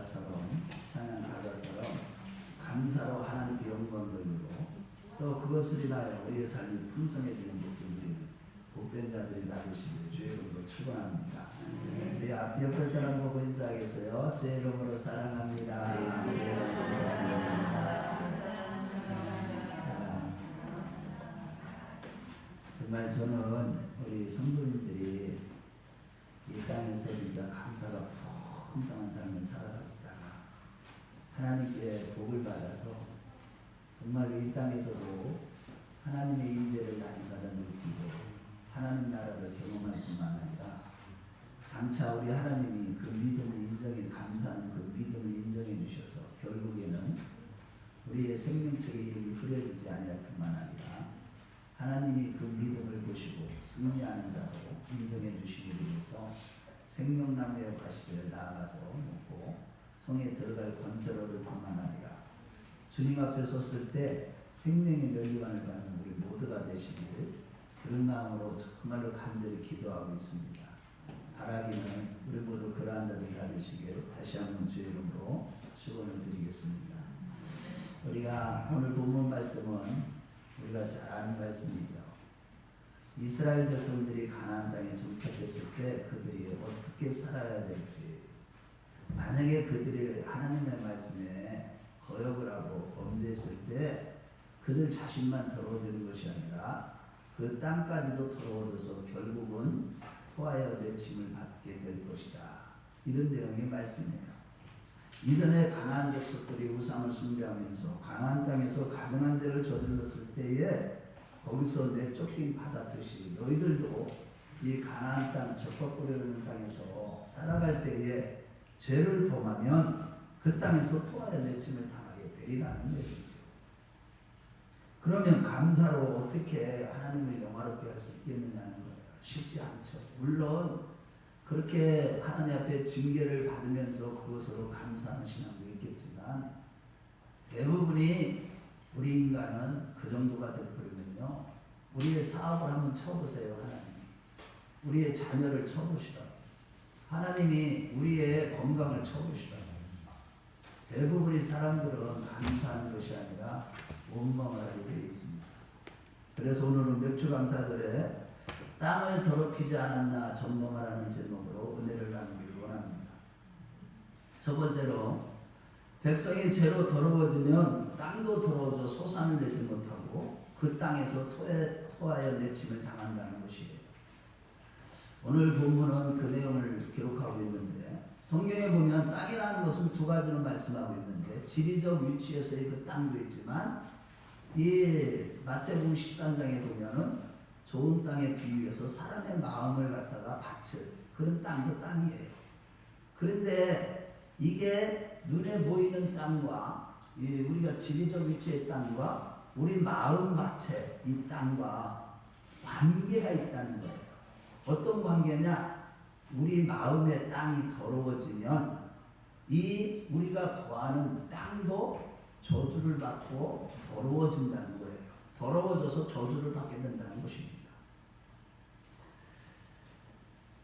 가사처럼 찬양 가사처럼 감사로 하나님께 영광 돌리고 또 그것을 인하여 우리의 삶이 풍성해지는 것들이 복된 자들이 다 되시기를 주의 이름으로 축원합니다. 우리 앞 옆에 사람 보고 인사하겠어요. 주의 이름으로 사랑합니다. 주의 이름으로 사랑합니다. 정말 저는 우리 성도님들이 이 땅에서 진짜 감사가 풍성한 삶을 살아가시다가 하나님께 복을 받아서 정말 이 땅에서도 하나님의 임재를 많이 받아 느끼고 하나님 나라를 경험할 뿐만 아니라 장차 우리 하나님이 그 믿음을 인정해 감사하는 그 믿음을 인정해 주셔서 결국에는 우리의 생명책의 이름이 흐려지지 아니할 뿐만 아니라 하나님이 그 믿음을 보시고 승리하는 자로 인정해 주시기 위해서 생명나무의 가시를 나아가서 먹고 성에 들어갈 권세를 얻을 뿐만 아니라 주님 앞에 섰을 때 생명의 멸류관을 받는 우리 모두가 되시기를 그런 마음으로 정말로 간절히 기도하고 있습니다. 바라기는 우리 모두 그러한 자들이 다 되시길 다시 한번 주의 이름으로 축원을 드리겠습니다. 우리가 오늘 본문 말씀은 우리가 잘 아는 말씀이죠. 이스라엘 백성들이 가나안 땅에 정착했을 때 그들이 어떻게 살아야 될지, 만약에 그들이 하나님의 말씀에 거역을 하고 범죄했을 때 그들 자신만 더러워지는 것이 아니라 그 땅까지도 더러워져서 결국은 토하여 내침을 받게 될 것이다. 이런 내용의 말씀이에요. 이전에 가나안 족속들이 우상을 숭배하면서 가나안 땅에서 가증한 죄를 저질렀을 때에 거기서 내쫓김 받았듯이 너희들도 이 가나안 땅 적법구려는 땅에서 살아갈 때에 죄를 범하면 그 땅에서 토하여 내침을 당하게 되리라는 얘기죠. 그러면 감사로 어떻게 하나님을 영화롭게 할 수 있겠느냐는 거예요. 쉽지 않죠. 물론 그렇게 하나님 앞에 징계를 받으면서 그것으로 감사하는 신앙도 있겠지만 대부분이 우리 인간은 그 정도가 되어버리면요. 우리의 사업을 한번 쳐보세요. 하나님. 우리의 자녀를 쳐보시라고. 하나님이 우리의 건강을 쳐보시라고. 대부분의 사람들은 감사하는 것이 아니라 원망을 하게 되어 있습니다. 그래서 오늘은 맥주감사절에 땅을 더럽히지 않았나 점검하라는 제목으로 은혜를 나누기를 원합니다. 첫 번째로 백성이 죄로 더러워지면 땅도 더러워져 소산을 내지 못하고 그 땅에서 토하여 내침을 당한다는 것이에요. 오늘 본문은 그 내용을 기록하고 있는데 성경에 보면 땅이라는 것은 두 가지로 말씀하고 있는데 지리적 위치에서의 그 땅도 있지만 이 마태복음 13장에 보면은 좋은 땅에 비유해서 사람의 마음을 갖다가 바칠 그런 땅도 땅이에요. 그런데 이게 눈에 보이는 땅과 우리가 지리적 위치의 땅과 우리 마음 바체 이 땅과 관계가 있다는 거예요. 어떤 관계냐? 우리 마음의 땅이 더러워지면 이 우리가 거하는 땅도 저주를 받고 더러워진다는 거예요. 더러워져서 저주를 받게 된다는 것입니다.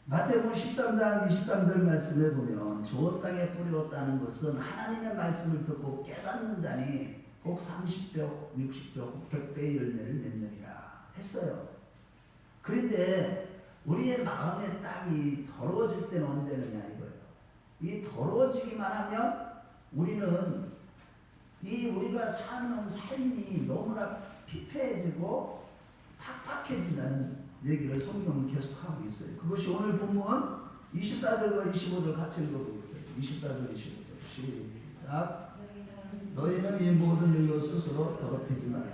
마태복음 13장 23절 말씀에 보면 좋은 땅에 뿌렸다는 것은 하나님의 말씀을 듣고 깨닫는 자니 꼭 30배, 60배, 100배의 열매를 맺느니라 했어요. 그런데 우리의 마음의 땅이 더러워질 때는 언제느냐 이거예요. 이 더러워지기만 하면 우리는 우리가 사는 삶이 너무나 피폐해지고 팍팍해진다는 얘기를 성경은 계속하고 있어요. 그것이 오늘 본문 24절과 25절 같이 읽어보겠어요. 24절 25절 시작. 너희는 이 모든 일로 스스로 더럽히지 말라.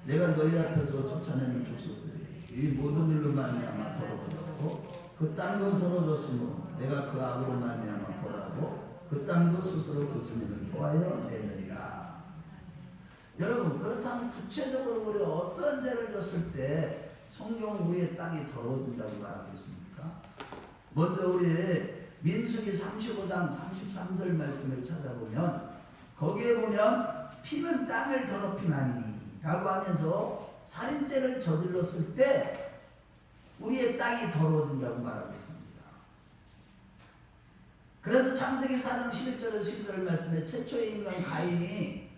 내가 너희 앞에서 쫓아내는 족속들이 이 모든 일로 말미암아 더러워졌고 그 땅도 더러워졌으므로 내가 그 악으로 말미암아 벌하고 그 땅도 스스로 그 죄를 토하여 내느니라. 여러분 그렇다면 구체적으로 우리가 어떤 죄를 졌을 때 성경 우리의 땅이 더러워진다고 말하고 있습니까? 먼저 우리 민수기 35장 33절 말씀을 찾아보면 거기에 보면 피는 땅을 더럽히나니 라고 하면서 살인죄를 저질렀을 때 우리의 땅이 더러워진다고 말하고 있습니다. 그래서 창세기 4장 11절에서 12절 말씀에 최초의 인간 가인이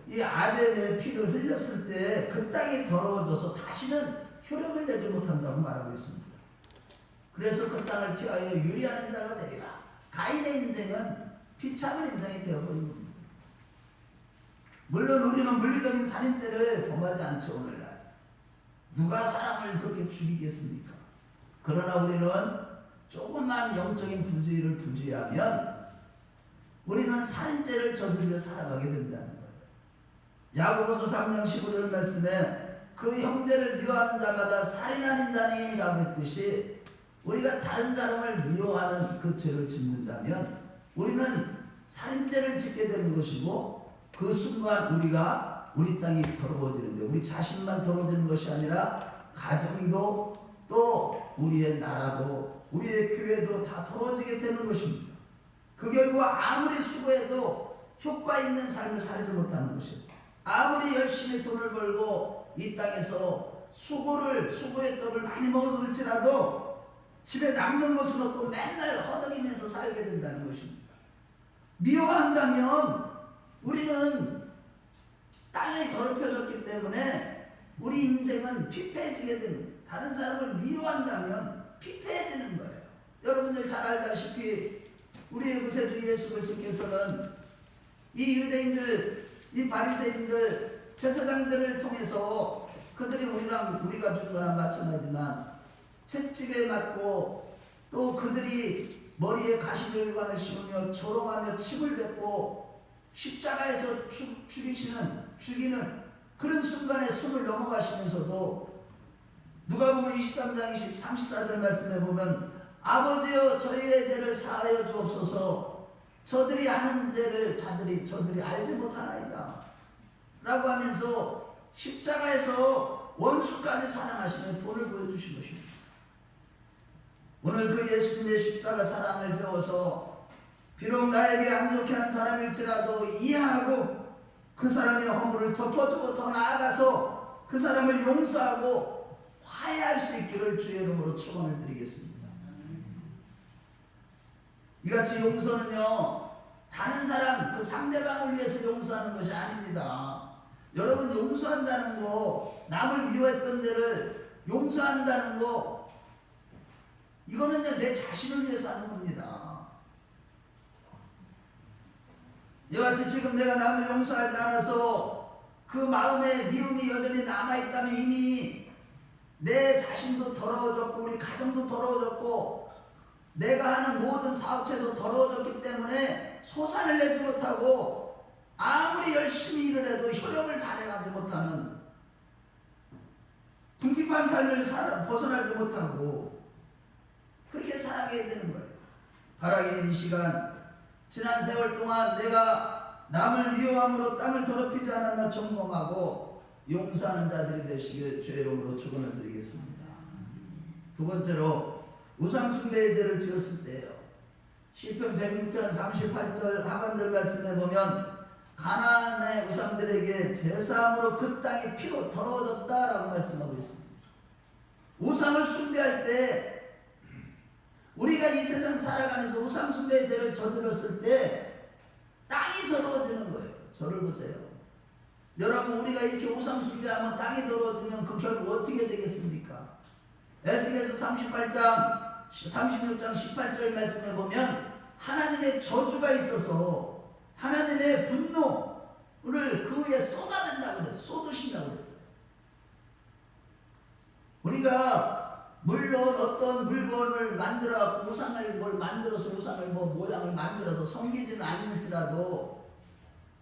이 아벨의 피를 흘렸을 때 그 땅이 더러워져서 다시는 효력을 내지 못한다고 말하고 있습니다. 그래서 그 땅을 피하여 유리하는 자가 되리라. 가인의 인생은 비참한 인생이 되어버린 겁니다. 물론 우리는 물리적인 살인죄를 범하지 않죠. 오늘날 누가 사람을 그렇게 죽이겠습니까? 그러나 우리는 조금만 영적인 부주의를 부주의하면 우리는 살인죄를 저지르며 살아가게 된다는 거예요. 야고보서 3장 15절 말씀에 그 형제를 미워하는 자마다 살인하는 자니라고 했듯이 우리가 다른 사람을 미워하는 그 죄를 짓는다면 우리는 살인죄를 짓게 되는 것이고 그 순간 우리가 우리 땅이 더러워지는데 우리 자신만 더러워지는 것이 아니라 가정도 또 우리의 나라도 우리의 교회도 다 더러워지게 되는 것입니다. 그 결과 아무리 수고해도 효과 있는 삶을 살지 못하는 것입니다. 아무리 열심히 돈을 벌고 이 땅에서 수고의 떡을 많이 먹었을지라도 집에 남는 것은 없고 맨날 허덕이면서 살게 된다는 것입니다. 미워한다면 우리는 땅이 더럽혀졌기 때문에 우리 인생은 피폐해지게 됩니다. 다른 사람을 미워한다면 피폐해지는 거예요. 여러분들 잘 알다시피 우리의 구세주 예수 그리스도께서는 이 유대인들, 이 바리새인들, 제사장들을 통해서 그들이 우리가 준 거나 마찬가지지만 채찍에 맞고 또 그들이 머리에 가시질관을 씌우며 조롱하며 침을 뱉고 십자가에서 죽이는 그런 순간에 숨을 넘어가시면서도 누가복음 23장 34절 말씀에 보면 아버지여 저희의 죄를 사하여 주옵소서 저들이 하는 죄를 저들이 알지 못하나이다 라고 하면서 십자가에서 원수까지 사랑하시며 본을 보여주신 것입니다. 오늘 그 예수님의 십자가 사랑을 배워서 비록 나에게 안 좋게 한 사람일지라도 이해하고 그 사람의 허물을 덮어주고 더 나아가서 그 사람을 용서하고 화해할 수 있기를 주의 이름으로 축원을 드리겠습니다. 이같이 용서는요 다른 사람 그 상대방을 위해서 용서하는 것이 아닙니다. 여러분 용서한다는 거 남을 미워했던 죄를 용서한다는 거 이거는요 내 자신을 위해서 하는 겁니다. 이같이 지금 내가 남을 용서하지 않아서 그 마음에 미움이 여전히 남아있다면 이미 내 자신도 더러워졌고 우리 가정도 더러워졌고 내가 하는 모든 사업체도 더러워졌기 때문에 소산을 내지 못하고 아무리 열심히 일을 해도 효력을 발휘하지 못하는 궁핍한 삶을 벗어나지 못하고 그렇게 살아가게 되는 거예요. 바라기는 이 시간 지난 세월 동안 내가 남을 미워함으로 땅을 더럽히지 않았나 점검하고 용서하는 자들이 되시길 주의 이름으로 축원을 드리겠습니다. 두 번째로 우상숭배의 죄를 지었을 때예요. 시편 106편 38절 하반절 말씀에 보면 가나안의 우상들에게 제사함으로 그 땅이 피로 더러워졌다라고 말씀하고 있습니다. 우상을 숭배할 때 우리가 이 세상 살아가면서 우상숭배의 죄를 저질렀을 때 땅이 더러워지는 거예요. 저를 보세요. 여러분 우리가 이렇게 우상숭배하면 땅이 더러워지면 그 결국 어떻게 되겠습니까? 에스겔서 38장 36장 18절 말씀에 보면 하나님의 저주가 있어서 하나님의 분노를 그 위에 쏟아낸다고 그랬어요. 쏟으신다고 그랬어요. 우리가 물론 어떤 물건을 만들어갖고 우상을 우상을 모양을 만들어서 섬기지는 않을지라도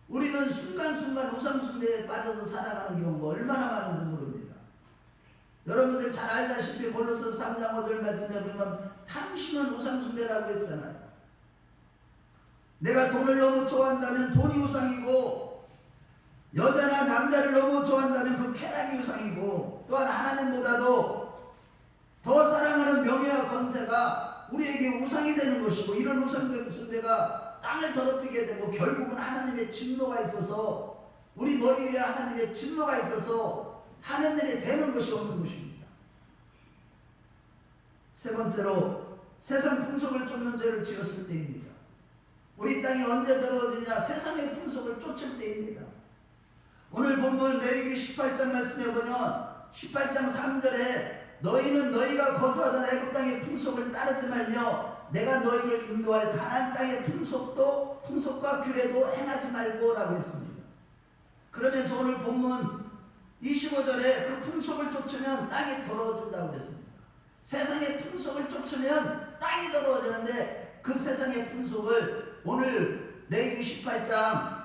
우리는 순간순간 우상숭배에 빠져서 살아가는 경우가 얼마나 많은지 모릅니다. 여러분들 잘 알다시피 골로새서 3장 5절 말씀에 보면 탐심은 우상숭배라고 했잖아요. 내가 돈을 너무 좋아한다면 돈이 우상이고 여자나 남자를 너무 좋아한다면 그 쾌락이 우상이고 또한 하나님보다도 더 사랑하는 명예와 권세가 우리에게 우상이 되는 것이고 이런 우상숭배가 땅을 더럽히게 되고 결국은 하나님의 진노가 있어서 우리 머리 위에 하나님의 진노가 있어서 하는 일이 되는 것이 없는 것입니다. 세 번째로 세상 풍속을 쫓는 죄를 지었을 때입니다. 우리 땅이 언제 더러워지냐? 세상의 풍속을 쫓을 때입니다. 오늘 본문 레위기 18장 말씀해 보면 18장 3절에 너희는 너희가 거주하던 애굽 땅의 풍속을 따르지 말며 내가 너희를 인도할 가나안 땅의 풍속과 규례도 행하지 말고 라고 했습니다. 그러면서 오늘 본문 25절에 그 풍속을 쫓으면 땅이 더러워진다고 그랬습니다. 세상의 풍속을 쫓으면 땅이 더러워지는데 그 세상의 풍속을 오늘 레위기 18장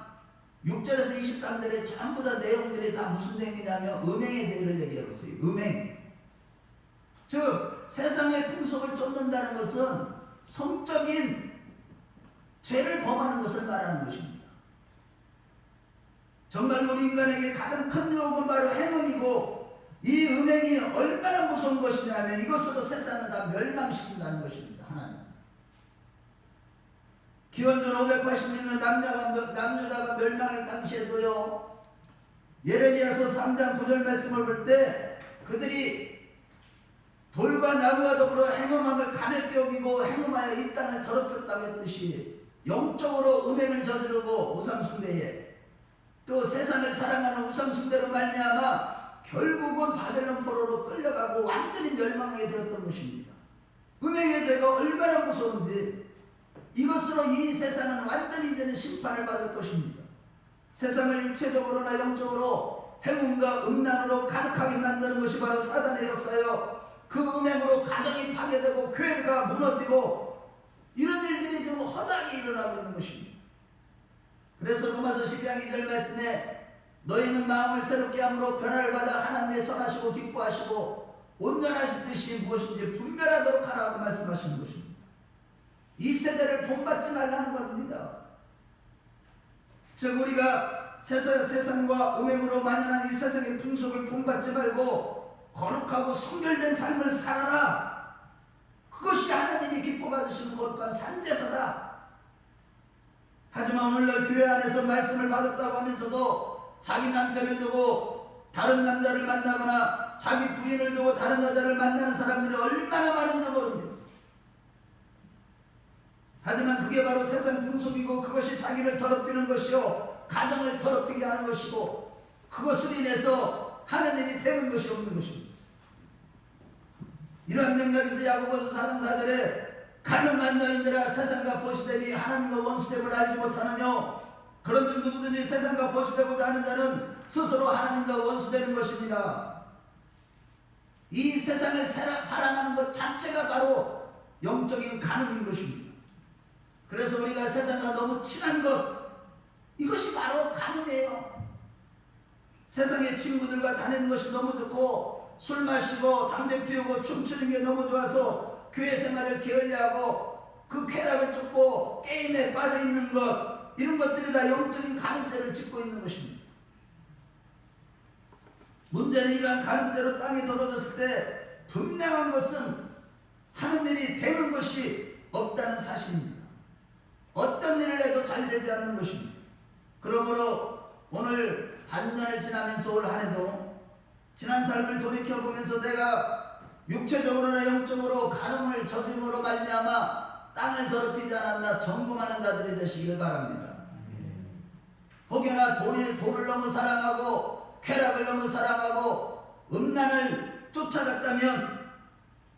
6절에서 23절에 전부 다 내용들이 다 무슨 내용이냐면 음행의 죄를 얘기하고 있어요. 음행. 즉 세상의 풍속을 쫓는다는 것은 성적인 죄를 범하는 것을 말하는 것입니다. 정말 우리 인간에게 가장 큰 유혹은 바로 행음이고 이 음행이 얼마나 무서운 것이냐면 이것으로 세상은 다 멸망시킨다는 것입니다. 하나님. 기원전 586년 남유다가 멸망할 당시에도요. 예레미야서 3장 9절 말씀을 볼 때 그들이 돌과 나무와 더불어 행음함을 가볍게 여기고 행음하여 이 땅을 더럽혔다고 했듯이 영적으로 음행을 저지르고 우상숭배에 또 세상을 사랑하는 우상숭배로 말미암아 결국은 바벨론 포로로 끌려가고 완전히 멸망하게 되었던 것입니다. 음행의 죄가 얼마나 무서운지 이것으로 이 세상은 완전히 이제는 심판을 받을 것입니다. 세상을 육체적으로나 영적으로 행운과 음란으로 가득하게 만드는 것이 바로 사단의 역사요. 그 음행으로 가정이 파괴되고 교회가 무너지고 이런 일들이 지금 허다하게 일어나고 있는 것입니다. 그래서 로마서 12장 2절 말씀에 너희는 마음을 새롭게 함으로 변화를 받아 하나님의 선하시고 기뻐하시고 온전하신 뜻이 무엇인지 분별하도록 하라고 말씀하시는 것입니다. 이 세대를 본받지 말라는 겁니다. 즉 우리가 세상과 음행으로 만연한 이 세상의 풍속을 본받지 말고 거룩하고 성결된 삶을 살아라. 그것이 하나님이 기뻐 받으시는 거룩한 산제사다. 하지만 오늘날 교회 안에서 말씀을 받았다고 하면서도 자기 남편을 두고 다른 남자를 만나거나 자기 부인을 두고 다른 여자를 만나는 사람들이 얼마나 많은지 모릅니다. 하지만 그게 바로 세상 풍속이고 그것이 자기를 더럽히는 것이요 가정을 더럽히게 하는 것이고 그것으로 인해서 하는 일이 되는 것이 없는 것입니다. 이러한 맥락에서 야고보서 4장 4절에 가늠한 여인들아 세상과 보시되니 하나님과 원수됨을 알지 못하느뇨 그런 줄 누구든지 세상과 보시되고자 하는 자는 스스로 하나님과 원수되는 것입니다. 이 세상을 사랑하는 것 자체가 바로 영적인 가늠인 것입니다. 그래서 우리가 세상과 너무 친한 것 이것이 바로 가늠이에요. 세상의 친구들과 다니는 것이 너무 좋고 술 마시고 담배 피우고 춤추는 게 너무 좋아서 교회 생활을 게을리하고 그 쾌락을 쫓고 게임에 빠져있는 것 이런 것들이 다 영적인 가늠죄를 짓고 있는 것입니다. 문제는 이러한 가늠죄로 땅이 더러워졌을 때 분명한 것은 하는 일이 되는 것이 없다는 사실입니다. 어떤 일을 해도 잘 되지 않는 것입니다. 그러므로 오늘 반년을 지나면서 올 한 해도 지난 삶을 돌이켜보면서 내가 육체적으로나 영적으로 가늠을 저짐으로 말미암아 땅을 더럽히지 않았나 점검하는 자들이 되시길 바랍니다. 혹여나 돈을 너무 사랑하고 쾌락을 너무 사랑하고 음란을 쫓아갔다면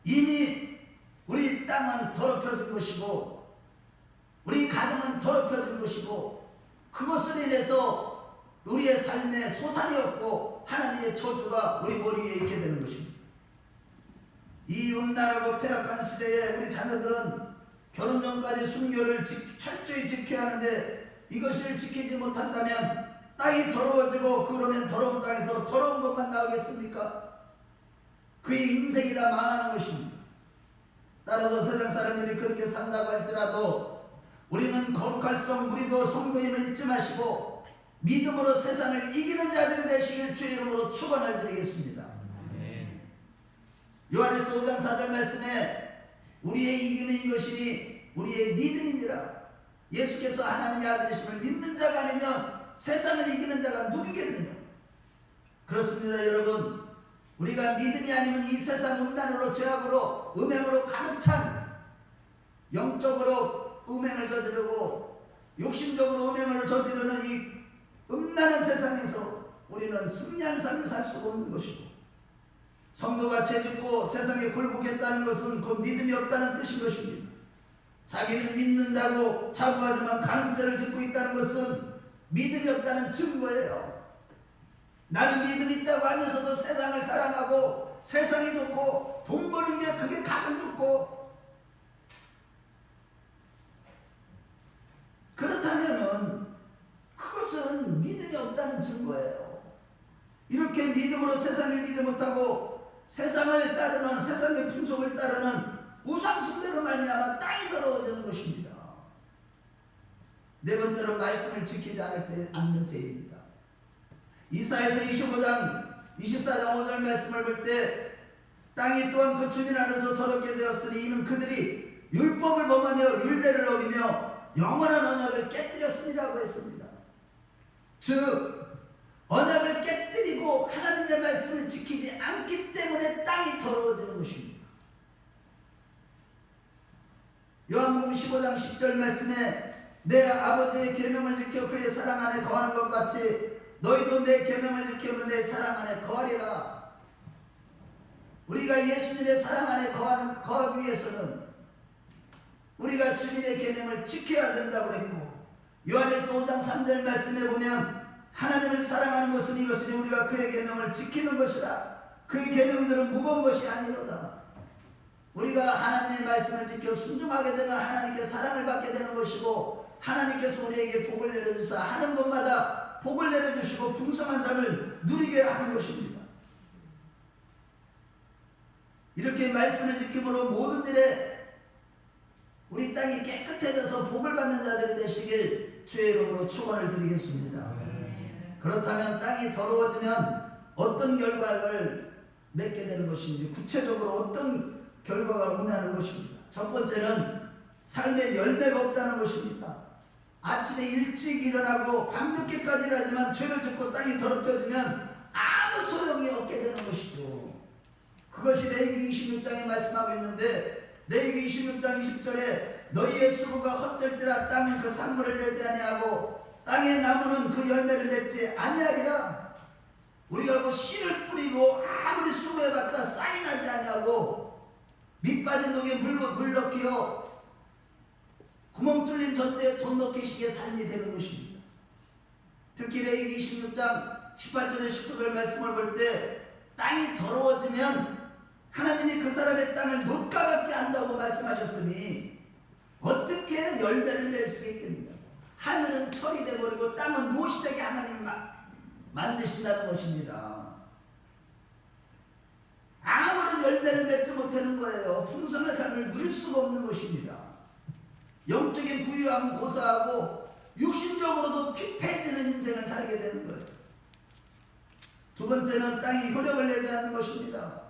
이미 우리 땅은 더럽혀진 것이고 우리 가정은 더럽혀진 것이고 그것을 인해서 우리의 삶에 소산이 없고 하나님의 저주가 우리 머리에 있게 되는 것입니다. 이 음란하고 폐악한 시대에 우리 자녀들은 결혼 전까지 순교를 철저히 지켜야 하는데 이것을 지키지 못한다면 땅이 더러워지고 그러면 더러운 땅에서 더러운 것만 나오겠습니까? 그의 인생이 다 망하는 것입니다. 따라서 세상 사람들이 그렇게 산다고 할지라도 우리는 거룩할성 우리도 성도임을 잊지 마시고 믿음으로 세상을 이기는 자들이 되시길 주의 이름으로 축원을 드리겠습니다. 요한에서 5장 4절 말씀에 우리의 이김은 이것이니 우리의 믿음이니라. 예수께서 하나님의 아들이심을 믿는 자가 아니면 세상을 이기는 자가 누구겠느냐. 그렇습니다. 여러분 우리가 믿음이 아니면 이 세상 음란으로 죄악으로 음행으로 가득 찬 영적으로 음행을 저지르고 욕심적으로 음행을 저지르는 이 음란한 세상에서 우리는 승리하는 삶을 살 수가 없는 것이고, 성도가 죄짓고 세상에 굴복했다는 것은 곧 믿음이 없다는 뜻인 것입니다. 자기는 믿는다고 자부하지만 간음죄를 짓고 있다는 것은 믿음이 없다는 증거예요. 나는 믿음이 있다고 하면서도 세상을 사랑하고 세상이 좋고 돈 버는 게 그게 가장 좋고, 그렇다면은 그것은 믿음이 없다는 증거예요. 이렇게 믿음으로 세상을 이기지 못하고 세상을 따르는, 세상의 풍속을 따르는 우상숭배로 말미암아 땅이 더러워지는 것입니다. 네 번째로 말씀을 지키지 않는 죄입니다. 이사야서 25장 24장 5절 말씀을 볼 때 땅이 또한 그 주민 안에서 더럽게 되었으니 이는 그들이 율법을 범하며 율례를 어기며 영원한 언약을 깨뜨렸으리라고 했습니다. 즉 언약을 깨뜨리고 하나님의 말씀을 지키지 않기 때문에 땅이 더러워지는 것입니다. 요한복음 15장 10절 말씀에 내 아버지의 계명을 지켜 그의 사랑 안에 거하는 것 같이 너희도 내 계명을 지키면 내 사랑 안에 거하리라. 우리가 예수님의 사랑 안에 거하기 위해서는 우리가 주님의 계명을 지켜야 된다고 했고, 요한일서 5장 3절 말씀에 보면 하나님을 사랑하는 것은 이것이니 우리가 그의 계명을 지키는 것이라. 그의 계명들은 무거운 것이 아니로다. 우리가 하나님의 말씀을 지켜 순종하게 되면 하나님께 사랑을 받게 되는 것이고, 하나님께서 우리에게 복을 내려주사 하는 것마다 복을 내려주시고 풍성한 삶을 누리게 하는 것입니다. 이렇게 말씀을 지킴으로 모든 일에 우리 땅이 깨끗해져서 복을 받는 자들이 되시길 주의 이름으로 축원을 드리겠습니다. 그렇다면 땅이 더러워지면 어떤 결과를 맺게 되는 것인지, 구체적으로 어떤 결과가 오냐는 것입니다. 첫 번째는 삶의 열매가 없다는 것입니다. 아침에 일찍 일어나고 밤늦게까지 일하지만 죄를 짓고 땅이 더럽혀지면 아무 소용이 없게 되는 것이죠. 그것이 레위기 26장에 말씀하고 있는데, 레위기 26장 20절에 너희의 수고가 헛될지라 땅은 그 산물을 내지 아니하고 땅의 나무는 그 열매를 맺지 아니하리라. 우리가 뭐 씨를 뿌리고 아무리 수고해봤자 쌀이 나지 아니하고 밑 빠진 독에 물 넣기요 구멍 뚫린 젖대에 돈 넣기식의 삶이 되는 것입니다. 특히 레위기 26장 18절에 19절 말씀을 볼 때 땅이 더러워지면 하나님이 그 사람의 땅을 녹가받게 한다고 말씀하셨으니 어떻게 열매를 낼 수 있겠느냐. 하늘은 철이 되어버리고 땅은 무엇이 되게 하나님이 만드신다는 것입니다. 아무런 열매를 맺지 못하는 거예요. 풍성한 삶을 누릴 수가 없는 것입니다. 영적인 부유함은 고사하고 육신적으로도 피폐해지는 인생을 살게 되는 거예요. 두 번째는 땅이 효력을 내지 않는 것입니다.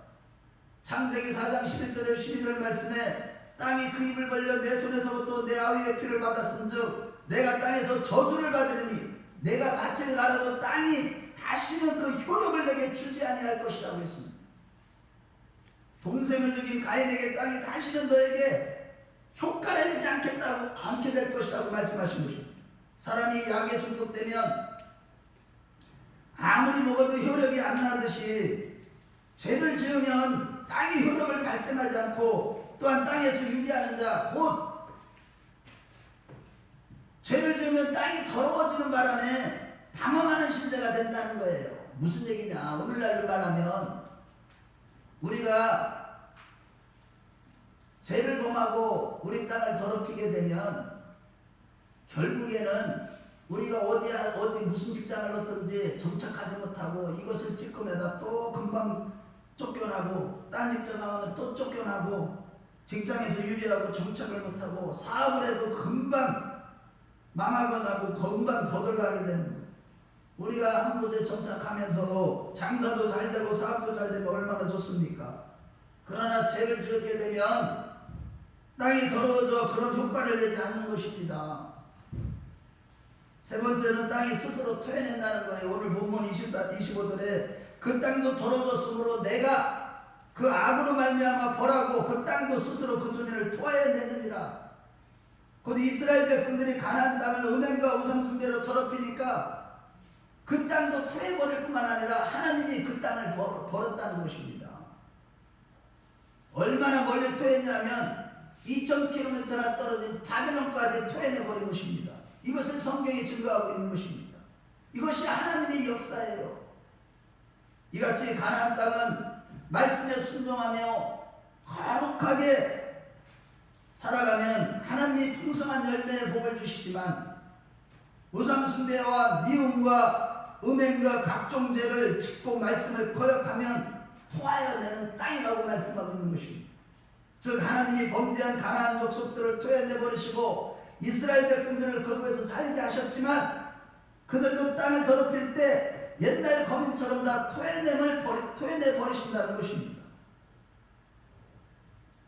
창세기 4장 11절에 12절 말씀에 땅이 그 입을 벌려 내 손에서부터 내 아우의 피를 받았은즉 내가 땅에서 저주를 받으리니 내가 밭을 갈아도 땅이 다시는 그 효력을 내게 주지 아니할 것이라고 했습니다. 동생을 죽인 가인에게 땅이 다시는 너에게 효과를 내지 않게 될 것이라고 말씀하신 것입니다. 사람이 약에 중독되면 아무리 먹어도 효력이 안 나듯이 죄를 지으면 땅이 효력을 발생하지 않고 또한 땅에서 유리하는 자, 곧 죄를 지으면 땅이 더러워지는 바람에 방황하는 신자가 된다는 거예요. 무슨 얘기냐? 오늘날로 말하면 우리가 죄를 범하고 우리 땅을 더럽히게 되면 결국에는 우리가 어디 무슨 직장을 얻든지 정착하지 못하고 이것을 찌꺼내다 또 금방 쫓겨나고, 딴 직장 나가면 또 쫓겨나고, 직장에서 유리하고 정착을 못하고 사업을 해도 금방 망하거나 금방 거들가게 되는 거예요. 우리가 한 곳에 정착하면서 장사도 잘 되고 사업도 잘 되고 얼마나 좋습니까? 그러나 죄를 지게 되면 땅이 더러워져 그런 효과를 내지 않는 것입니다. 세 번째는 땅이 스스로 토해낸다는 거예요. 오늘 본문 25절에 그 땅도 더러워졌으므로 내가 그 악으로 말미암아 벌하고 그 땅도 스스로 그 주민을 토해내느니라. 곧 이스라엘 백성들이 가나안 땅을 음행과 우상 숭배로 더럽히니까 그 땅도 토해버릴 뿐만 아니라 하나님이 그 땅을 버렸다는 것입니다. 얼마나 멀리 토했냐면 2000km나 떨어진 바벨론까지 토해내버린 것입니다. 이것을 성경이 증거하고 있는 것입니다. 이것이 하나님의 역사예요. 이같이 가나안 땅은 말씀에 순종하며 거룩하게 살아가면 하나님이 풍성한 열매의 복을 주시지만 우상 숭배와 미움과 음행과 각종 죄를 짓고 말씀을 거역하면 토하여 내는 땅이라고 말씀하고 있는 것입니다. 즉 하나님이 범죄한 가나안 족속들을 토해내 버리시고 이스라엘 백성들을 거기에서 살게 하셨지만 그들도 땅을 더럽힐 때 옛날 거민처럼 다 토해내 버리신다는 것입니다.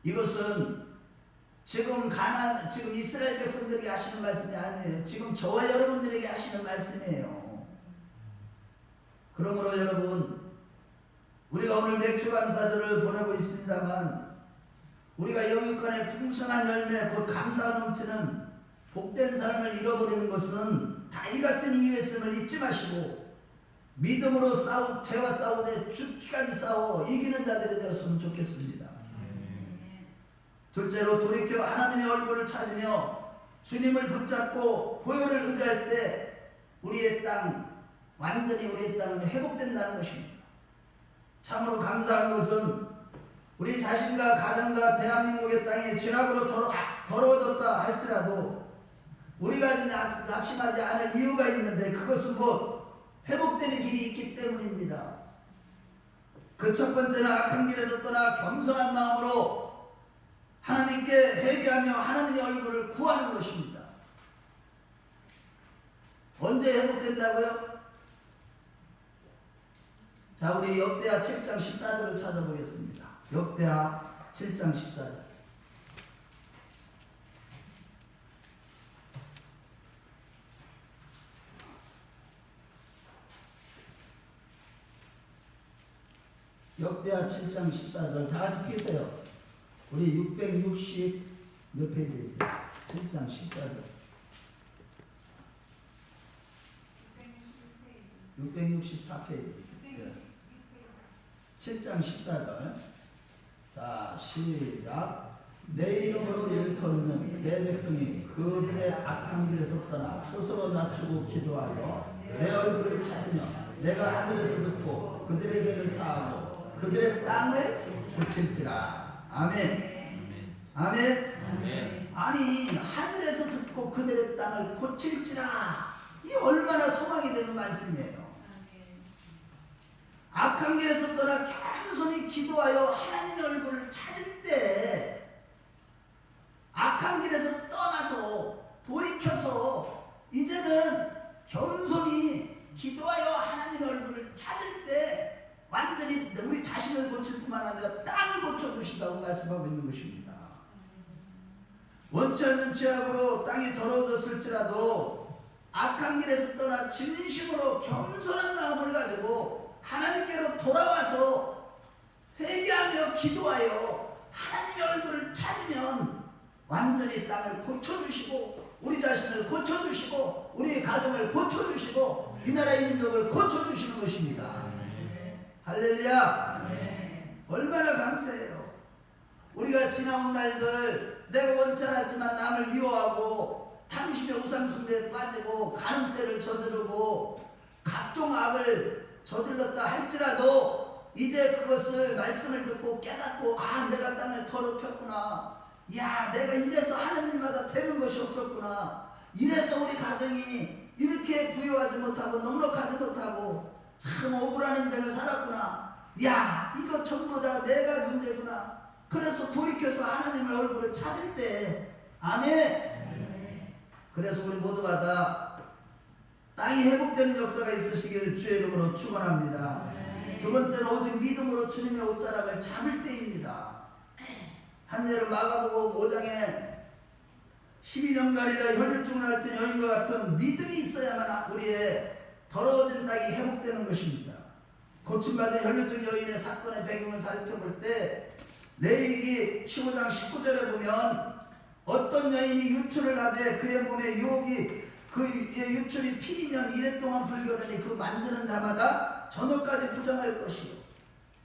이것은 지금 이스라엘 백성들에게 하시는 말씀이 아니에요. 지금 저와 여러분들에게 하시는 말씀이에요. 그러므로 여러분, 우리가 오늘 맥주 감사절을 보내고 있습니다만 우리가 영육간의 풍성한 열매 곧 감사가 넘치는 복된 삶을 잃어버리는 것은 다 이 같은 이유에 있음을 잊지 마시고 믿음으로 죄와 싸우되 죽기까지 싸워 이기는 자들이 되었으면 좋겠습니다. 둘째로 돌이켜 하나님의 얼굴을 찾으며 주님을 붙잡고 보혈을 의지할 때 완전히 우리의 땅은 회복된다는 것입니다. 참으로 감사한 것은 우리 자신과 가정과 대한민국의 땅이 죄악으로 더러워졌다 할지라도 우리가 낙심하지 않을 이유가 있는데 그것은 곧 회복되는 길이 있기 때문입니다. 그 첫 번째는 악한 길에서 떠나 겸손한 마음으로 하나님께 회개하며 하나님의 얼굴을 구하는 것입니다. 언제 회복된다고요? 자, 우리 역대하 7장 14절을 찾아보겠습니다. 역대하 7장 14절. 역대하 7장 14절 다 같이 피세요. 우리 660 몇 페이지에 있어요? 7장 14절 664페이지에 있어요. 7장 14절. 자, 시작. 내 이름으로 일컫는 내 백성이 그들의 악한 길에서 떠나 스스로 낮추고 기도하여 내 얼굴을 찾으며 내가 하늘에서 듣고 그들의 죄를 사하고 그들의 땅을 고칠지라. 아멘. 아멘. 아니, 하늘에서 듣고 그들의 땅을 고칠지라. 이 얼마나 소망이 되는 말씀이에요. 악한 길에서 떠나 겸손히 기도하여 하나님의 얼굴을 찾을 때, 악한 길에서 떠나서 돌이켜서 이제는 겸손히 기도하여 하나님의 얼굴을 찾을 때 완전히 우리 자신을 고칠 뿐만 아니라 땅을 고쳐주신다고 말씀하고 있는 것입니다. 원치 않는 죄악으로 땅이 더러워졌을지라도 악한 길에서 떠나 진심으로 겸손한 마음을 가지고 하나님께로 돌아와서 회개하며 기도하여 하나님의 얼굴을 찾으면 완전히 땅을 고쳐주시고 우리 자신을 고쳐주시고 우리의 가정을 고쳐주시고 이 나라의 민족을 고쳐주시는 것입니다. 할렐루야. 얼마나 감사해요. 우리가 지나온 날들 내가 원치 않았지만 남을 미워하고 탐심의 우상숭배에 빠지고 간음죄를 저지르고 각종 악을 저질렀다 할지라도 이제 그것을 말씀을 듣고 깨닫고 내가 땅을 더럽혔구나. 야, 내가 이래서 하느님마다 되는 것이 없었구나. 이래서 우리 가정이 이렇게 부유하지 못하고 넉넉하지 못하고 참 억울한 인생을 살았구나. 야, 이거 전부 다 내가 문제구나. 그래서 돌이켜서 하나님의 얼굴을 찾을 때 아멘. 그래서 우리 모두가 다 땅이 회복되는 역사가 있으시길 주의 이름으로 축원합니다. 두 번째는 오직 믿음으로 주님의 옷자락을 잡을 때입니다. 한여름 마가복음 5장에 12년간이나 혈류증을 앓던 여인과 같은 믿음이 있어야만 우리의 더러워진 땅이 회복되는 것입니다. 고침받은 혈류증 여인의 사건의 배경을 살펴볼 때 레위기 15장 19절에 보면 어떤 여인이 유출을 하되 그의 몸에 유혹이 그의 유출이 피이면 이래 동안 불결하니 그 만드는 자마다 저녁까지 부정할 것이요.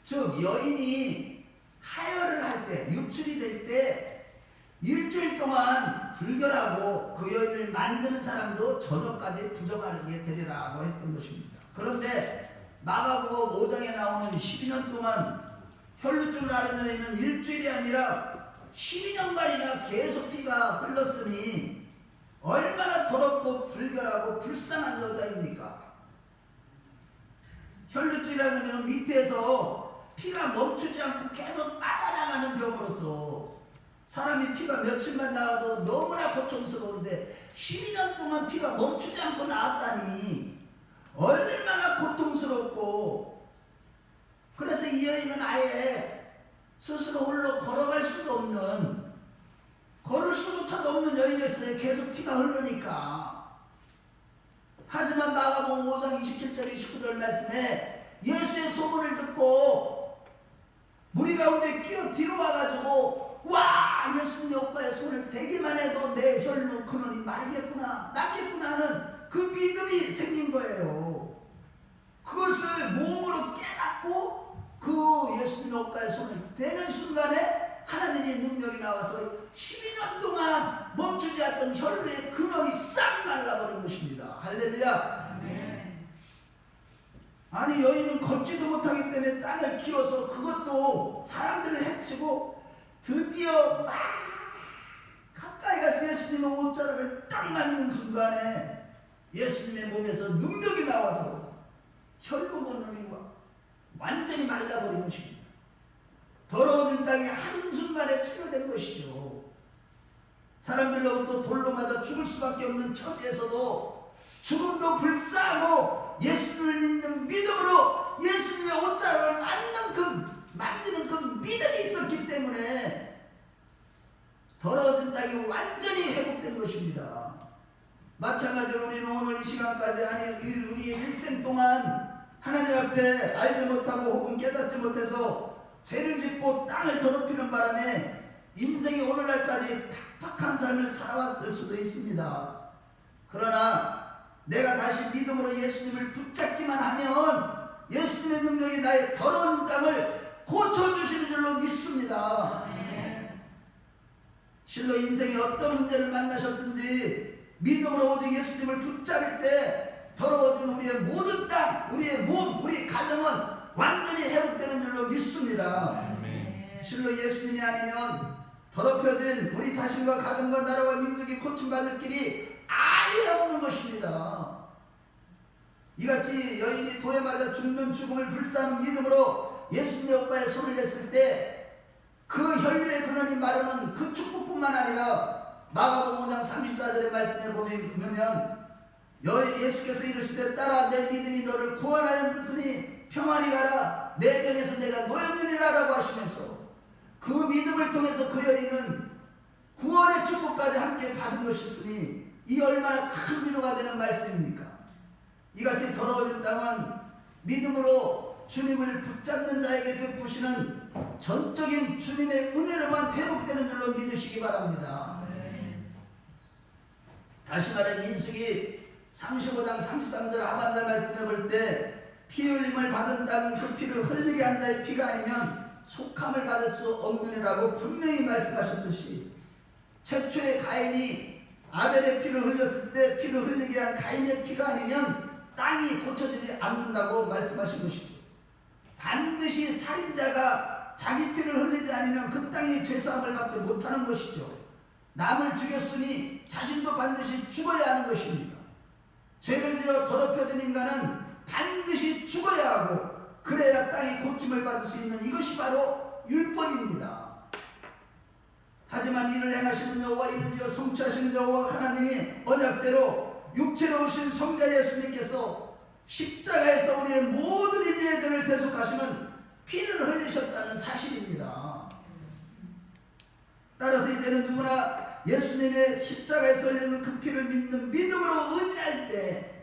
즉 여인이 하혈을 할 때, 유출이 될 때 일주일 동안 불결하고 그 여인을 만드는 사람도 저녁까지 부정하게 되리라고 했던 것입니다. 그런데 마가복음 5장에 나오는 12년 동안 혈루증을 앓은 여인은 일주일이 아니라 12년간이나 계속 피가 흘렀으니 얼마나 더럽고 불결하고 불쌍한 여자입니까? 혈루증이라는 것은 밑에서 피가 멈추지 않고 계속 빠져나가는 병으로서 사람이 피가 며칠만 나와도 너무나 고통스러운데 12년 동안 피가 멈추지 않고 나왔다니 얼마나 고통스럽고, 그래서 이 여인은 아예 스스로 홀로 걸어갈 수도 없는, 걸을 수조차도 없는 여인이었어요. 계속 피가 흐르니까. 하지만 마가복음 5장 27절 29절 말씀에 예수의 소문을 듣고 무리 가운데 끼어 뒤로 와가지고 와, 예수님의 옷가에 손을 대기만 해도 내 혈루 근원이 마르겠구나, 낫겠구나 하는 그 믿음이 생긴 거예요. 그것을 몸으로 깨닫고 그 예수님의 옷가에 손을 대는 순간에 하나님의 능력이 나와서 12년 동안 멈추지 않던 혈루의 근원이 싹 말라버린 것입니다. 할렐루야. 아니 여인은 걷지도 못하기 때문에 땅을 기어서 그것도 사람들을 해치고 드디어 막 가까이 가서 예수님의 옷자락을 딱 맞는 순간에 예수님의 몸에서 능력이 나와서 혈루 근원이 완전히 말라버린 것입니다. 더러워진 땅이 한순간에 치료된 것이죠. 사람들로부터 돌로 맞아 죽을 수밖에 없는 처지에서도 죽음도 불사하고 예수님을 믿는 믿음으로 예수님의 옷자락을 만지는 그 믿음이 있었기 때문에 더러워진 땅이 완전히 회복된 것입니다. 마찬가지로 우리는 오늘 이 시간까지, 아니 우리의 일생 동안 하나님 앞에 알지 못하고 혹은 깨닫지 못해서 죄를 짓고 땅을 더럽히는 바람에 인생이 오늘날까지 팍팍한 삶을 살아왔을 수도 있습니다. 그러나 내가 다시 믿음으로 예수님을 붙잡기만 하면 예수님의 능력이 나의 더러운 땅을 고쳐주시는 줄로 믿습니다. 실로 인생에 어떤 문제를 만나셨든지 믿음으로 오직 예수님을 붙잡을 때 더러워진 우리의 모든 땅, 우리의 몸, 우리 가정은 완전히 회복되는 줄로 믿습니다. 실로 예수님이 아니면 더럽혀진 우리 자신과 가정과 나라와 민족이 고침받을 길이 아예 없는 것입니다. 이같이 여인이 돌에 맞아 죽는 죽음을 불사하는 믿음으로 예수님의 옷가에 손을 댔을 때 그 혈류의 근원이 마르는 그 축복뿐만 아니라 마가복음 5장 34절의 말씀에 보면 예수께서 이르시되 딸아 내 믿음이 너를 구원하였으니 평안히 가라 내 병에서 내가 놓였느니라 라고 하시면서 그 믿음을 통해서 그 여인은 구원의 축복까지 함께 받은 것이었으니 이 얼마나 큰 위로가 되는 말씀입니까? 이같이 더러워진 땅은 믿음으로 주님을 붙잡는 자에게 베푸시는 전적인 주님의 은혜로만 회복되는 줄로 믿으시기 바랍니다. 다시 말해 민수기 35장 33절 하반절 말씀해 볼 때 피 흘림을 받은 땅은 그 피를 흘리게 한 자의 피가 아니면 속함을 받을 수 없느니라고 분명히 말씀하셨듯이 최초의 가인이 아벨의 피를 흘렸을 때 피를 흘리게 한 가인의 피가 아니면 땅이 고쳐지지 않는다고 말씀하신 것이죠. 반드시 살인자가 자기 피를 흘리지 않으면 그 땅이 죄사함을 받지 못하는 것이죠. 남을 죽였으니 자신도 반드시 죽어야 하는 것입니다. 죄를 지어 더럽혀진 인간은 반드시 죽어야 하고 그래야 땅이 고침을 받을 수 있는 이것이 바로 율법입니다. 하지만 이를 행하시는 여호와 이를 지어 성취하시는 여호와 하나님이 언약대로 육체로 오신 성자 예수님께서 십자가에서 우리의 모든 인류의 죄를 대속하시는 피를 흘리셨다는 사실입니다. 따라서 이제는 누구나 예수님의 십자가에서 흘리는 그 피를 믿는 믿음으로 의지할 때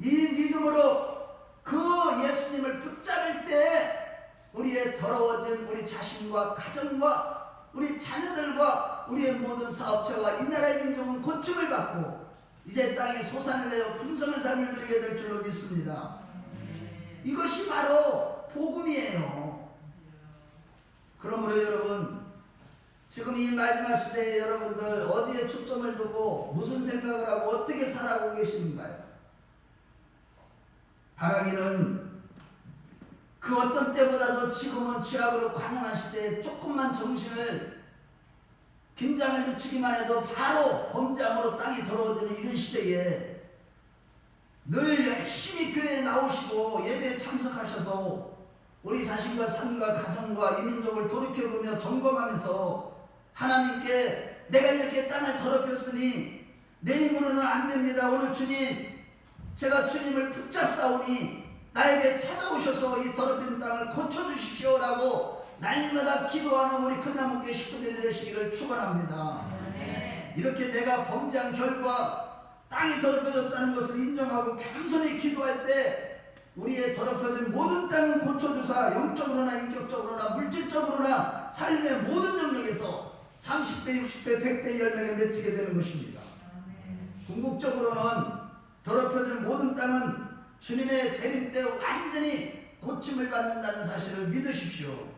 이 믿음으로 그 예수님을 붙잡을 때 우리의 더러워진 우리 자신과 가정과 우리 자녀들과 우리의 모든 사업체와 이 나라의 민족은 고침을 받고 이제 땅에 소산을 내어 풍성한 삶을 누리게 될 줄로 믿습니다. 이것이 바로 복음이에요. 그러므로 여러분, 지금 이 마지막 시대에 여러분들 어디에 초점을 두고 무슨 생각을 하고 어떻게 살아가고 계십니까요? 바라기는 그 어떤 때보다도 지금은 죄악으로 관영한 시대에 조금만 정신을 긴장을 늦추기만 해도 바로 범죄함으로 땅이 더러워지는 이런 시대에 늘 열심히 교회에 나오시고 예배에 참석하셔서 우리 자신과 삶과 가정과 이 민족을 돌이켜보며 점검하면서 하나님께 내가 이렇게 땅을 더럽혔으니 내 힘으로는 안 됩니다. 오늘 주님, 제가 주님을 붙잡사오니 나에게 찾아오셔서 이 더럽힌 땅을 고쳐주십시오라고 날마다 기도하는 우리 큰나무교회 식구들이 되시기를 축원합니다. 이렇게 내가 범죄한 결과 땅이 더럽혀졌다는 것을 인정하고 겸손히 기도할 때 우리의 더럽혀진 모든 땅은 고쳐주사 영적으로나 인격적으로나 물질적으로나 삶의 모든 영역에서 30배, 60배, 100배 열매가 맺히게 되는 것입니다. 궁극적으로는 더럽혀진 모든 땅은 주님의 재림 때 완전히 고침을 받는다는 사실을 믿으십시오.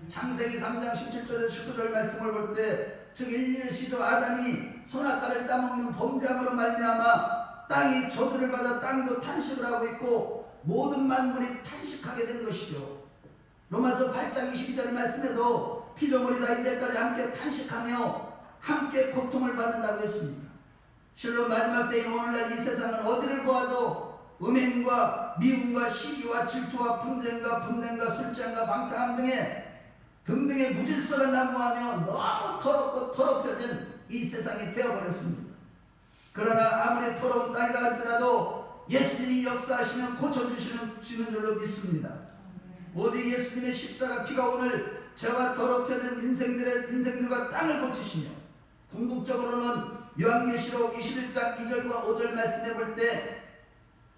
창세기 3장 17절에서 19절 말씀을 볼 때 즉 인류의 시조 아담이 선악과를 따먹는 범죄함으로 말미암아 땅이 저주를 받아 땅도 탄식을 하고 있고 모든 만물이 탄식하게 된 것이죠. 로마서 8장 22절 말씀에도 피조물이 다 이제까지 함께 탄식하며 함께 고통을 받는다고 했습니다. 실로 마지막 때인 오늘날 이 세상은 어디를 보아도 음행과 미움과 시기와 질투와 분쟁과 분냄과 술취함과 방탕함 등등의 무질서가 난무하며 너무 더럽고 더럽혀진 이 세상이 되어버렸습니다. 그러나 아무리 더러운 땅이라 할지라도 예수님이 역사하시면 고쳐주시는 줄로 믿습니다. 오직 예수님의 십자가 피가 오늘 죄와 더럽혀진 인생들과 땅을 고치시며 궁극적으로는 요한계시록 21장 2절과 5절 말씀해 볼 때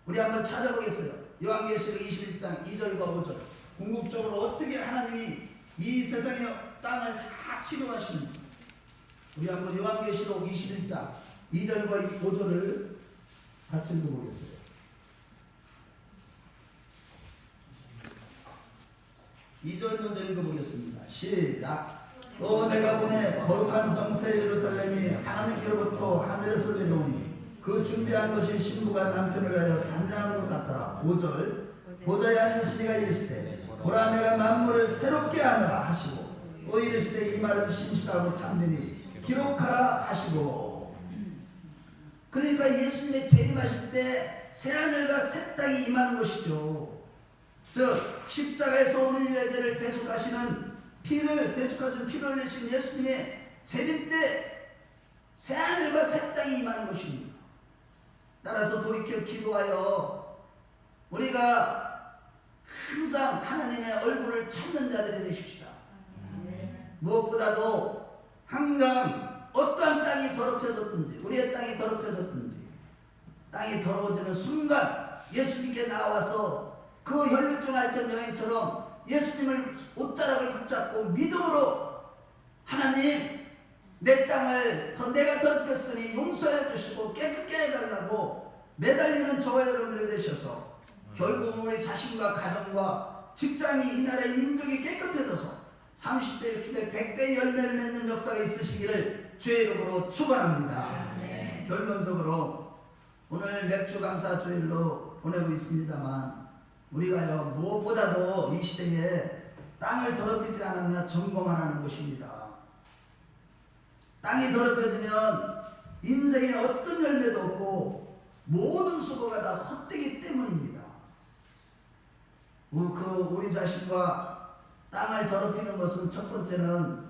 우리 한번 찾아보겠어요. 요한계시록 21장 2절과 5절. 궁극적으로 어떻게 하나님이 이 세상의 땅을 다 치료하시는지 우리 한번 요한계시록 21장 2절과 5절을 같이 읽어보겠어요. 이 절 먼저 읽어보겠습니다. 시작. 또 내가 보내 거룩한 성 새 예루살렘이 하나님께로부터 하늘에서 내려오니 그 준비한 것이 신부가 남편을 위하여 단장한 것 같더라. 5절. 보좌에 앉으신 이가 이르시되 보라 내가 만물을 새롭게 하노라 하시고 또 이르시되 이 말은 신실하고 참되니 기록하라 하시고. 그러니까 예수님의 재림하실 때 새하늘과 새 땅이 임하는 것이죠. 즉 십자가에서 오늘 인류의 죄를 대속하시는 대속하신 피를 흘리신 예수님의 재림 때 새하늘과 새 땅이 임하는 것입니다. 따라서 돌이켜 기도하여 우리가 항상 하나님의 얼굴을 찾는 자들이 되십시다. 무엇보다도 항상 어떠한 땅이 더럽혀졌든지 우리의 땅이 더럽혀졌든지 땅이 더러워지는 순간 예수님께 나와서 그 혈루증 앓던 여인처럼 예수님을 옷자락을 붙잡고 믿음으로 하나님 내 땅을 내가 더럽혔으니 용서해 주시고 깨끗게 해달라고 매달리는 저와 여러분들이 되셔서 결국 우리 자신과 가정과 직장이 이 나라의 민족이 깨끗해져서 30배, 60배, 100배 열매를 맺는 역사가 있으시기를 주의 이름으로 축원합니다. 결론적으로 오늘 맥주 감사 주일로 보내고 있습니다만 우리가요 무엇보다도 이 시대에 땅을 더럽히지 않았나 점검하라는 것입니다. 땅이 더럽혀지면 인생에 어떤 열매도 없고 모든 수고가 다 헛되기 때문입니다. 우리 자신과 땅을 더럽히는 것은 첫 번째는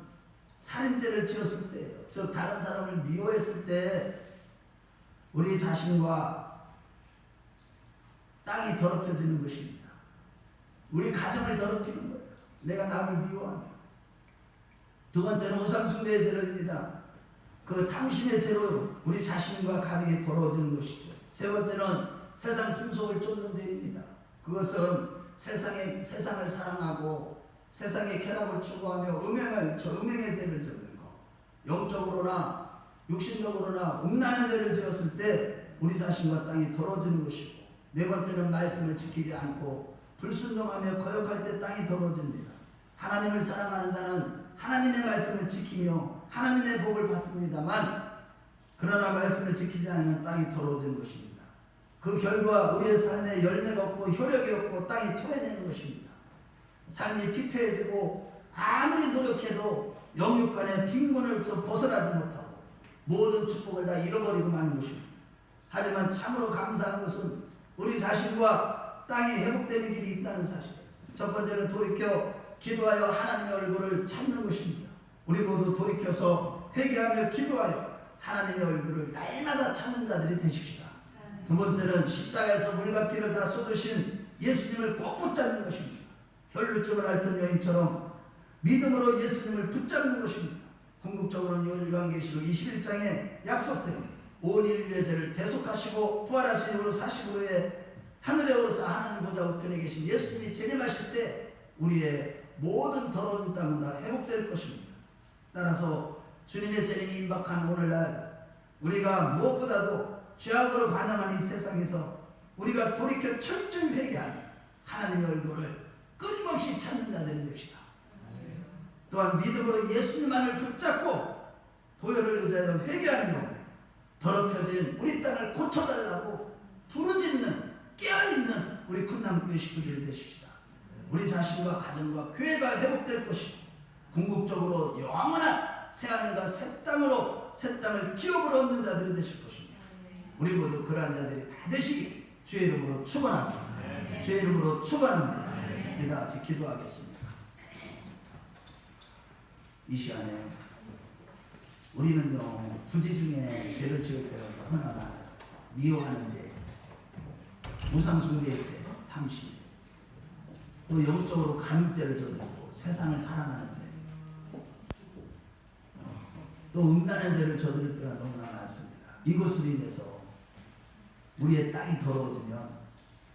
살인죄를 지었을 때예요. 즉 다른 사람을 미워했을 때 우리 자신과 땅이 더럽혀지는 것입니다. 우리 가정을 더럽히는 거예요. 내가 남을 미워하며. 두 번째는 우상숭배의 죄입니다. 그 탐심의 죄로 우리 자신과 가정이 더러워지는 것이죠. 세 번째는 세상 풍속을 쫓는 죄입니다. 그것은 세상을 사랑하고 세상의 쾌락을 추구하며 음행의 죄를 짓는 것. 영적으로나 육신적으로나 음란한 죄를 지었을 때 우리 자신과 땅이 더러워지는 것이고, 네 번째는 말씀을 지키지 않고 불순종하며 거역할 때 땅이 더러워집니다. 하나님을 사랑하는 자는 하나님의 말씀을 지키며 하나님의 복을 받습니다만, 그러나 말씀을 지키지 않으면 땅이 더러워지는 것입니다. 그 결과 우리의 삶에 열매가 없고 효력이 없고 땅이 토해내는 것입니다. 삶이 피폐해지고 아무리 노력해도 영육간의 빈곤에서 벗어나지 못하고 모든 축복을 다 잃어버리고 마는 것입니다. 하지만 참으로 감사한 것은 우리 자신과 땅이 회복되는 길이 있다는 사실. 첫 번째는 돌이켜 기도하여 하나님의 얼굴을 찾는 것입니다. 우리 모두 돌이켜서 회개하며 기도하여 하나님의 얼굴을 날마다 찾는 자들이 되십시다. 두 번째는 십자가에서 물과 피를 다 쏟으신 예수님을 꼭 붙잡는 것입니다. 혈루증을 앓던 여인처럼 믿음으로 예수님을 붙잡는 것입니다. 궁극적으로는 요한계시록 21장에 약속된 온 인류의 죄를 대속하시고 부활하신 이후로 40후에 하늘에 오르사 하나님 보좌 우편에 계신 예수님이 재림하실 때 우리의 모든 더러운 땅은 다 회복될 것입니다. 따라서 주님의 재림이 임박한 오늘날 우리가 무엇보다도 죄악으로 관영한 이 세상에서 우리가 돌이켜 철저히 회개하며 하나님의 얼굴을 끊임없이 찾는 자들이 됩시다. 또한 믿음으로 예수님만을 붙잡고 보혈을 의지하여 회개하는 가운데 더럽혀진 우리 땅을 고쳐달라고 부르짖는 깨어있는 우리 큰남교회 식구들이 되십시다. 우리 자신과 가정과 교회가 회복될 것이고 궁극적으로 영원한 새하늘과 새 땅으로 새 땅을 기업으로 얻는 자들이 되실 것입니다. 우리 모두 그러한 자들이 다 되시기 주의 이름으로 축원합니다. 주의 이름으로 축원합니다. 우리 다 같이 기도하겠습니다. 이 시간에 우리는요 부지 중에 죄를 지을 때가 너무나 많아요. 미워하는 죄, 우상숭배의 죄, 탐심, 또 영적으로 간음죄를 저지르고 세상을 사랑하는 죄, 또 음란한 죄를 저지를 때가 너무나 많습니다. 이것으로 인해서 우리의 땅이 더러워지면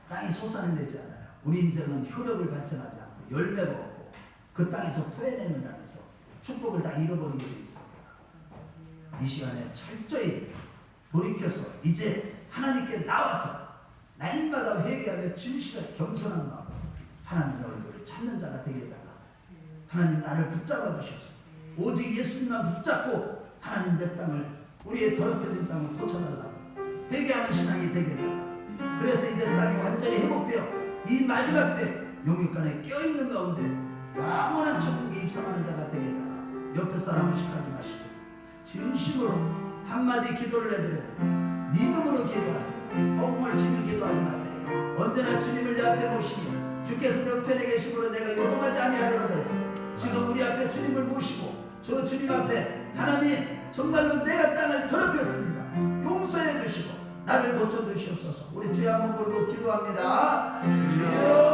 땅이 솟아내지 않아요. 우리 인생은 효력을 발생하지 않고 열매가 없고 그 땅에서 토해내는 땅에서 축복을 다 잃어버리게 되어 있습니다. 이 시간에 철저히 돌이켜서 이제 하나님께 나와서 날마다 회개하며 진실하게 겸손한 마음으로 하나님의 얼굴을 찾는 자가 되게 해달라. 하나님 나를 붙잡아 주셔서 오직 예수님만 붙잡고 하나님 내 땅을 우리의 더럽혀진 땅을 고쳐달라고 회개하는 신앙이 되게 해달라. 그래서 이제 땅이 완전히 회복되어 이 마지막 때 영육간에 껴있는 가운데 영원한 천국에 입성하는 자가 되게 해달라. 옆에 사람을 식하지 마시고 진심으로 한마디 기도를 해드려도 믿음으로 기도하세요. 허공을 치는 기도하지 마세요. 언제나 주님을 내 앞에 모시며 주께서 내 우편에 계심으로 내가 요동하지 아니하리로다 해서 지금 우리 앞에 주님을 모시고 저 주님 앞에 하나님 정말로 내가 땅을 더럽혔습니다. 용서해 주시고 나를 고쳐 주시옵소서. 우리 주여 한번 부르고 기도합니다. 주여